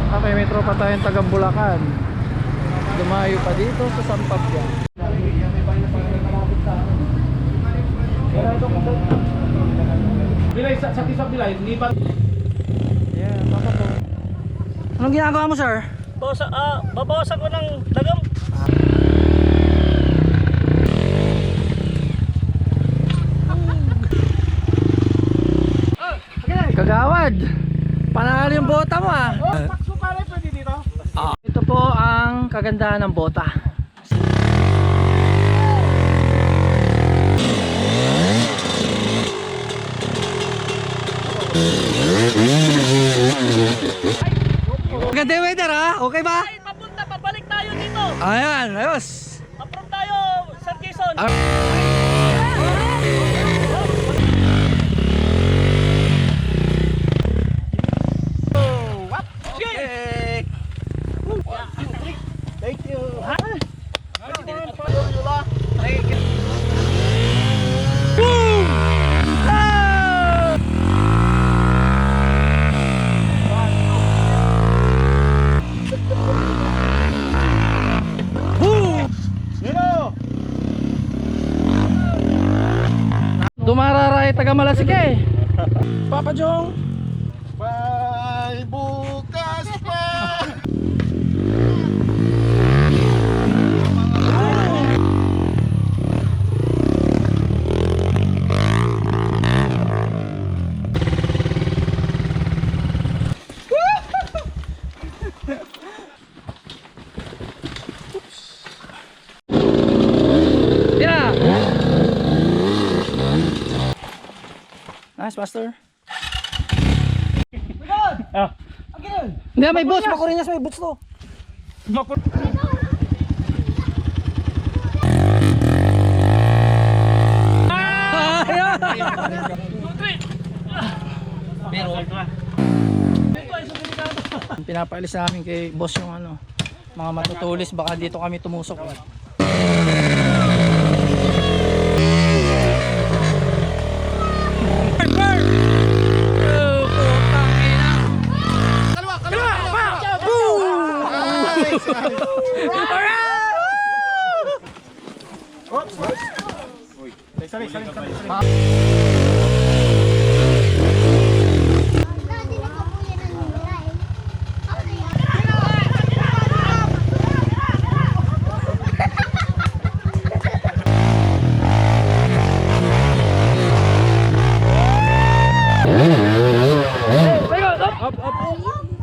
Okay, may tropa tayong taga Bulacan. Dumayo pa dito sa Sampagya. Bilay, sa kisap bilay, lipat. Yeah, baka po. Anong ginagawa mo, sir? Babawasan ko ng dagam. Kagawad, panalo yung bota mo ah. Pakso pala, pwede dito. Ito po ang kagandahan ng bota. Maganda yung weather ha? Okay ba? Ay, papunta, pabalik tayo dito. Ayan, ayos. Approve tayo, San Quezon. Okay. Thank you. Dumararay taga Malasike. Papa Jong. Bye, bukas pa! Tira! Nice, Master. Hindi, may boots. Makurinyas, may boots to. Pinapaalis namin kay boss yung ano, mga matutulis. Baka dito kami tumusok. Sorry.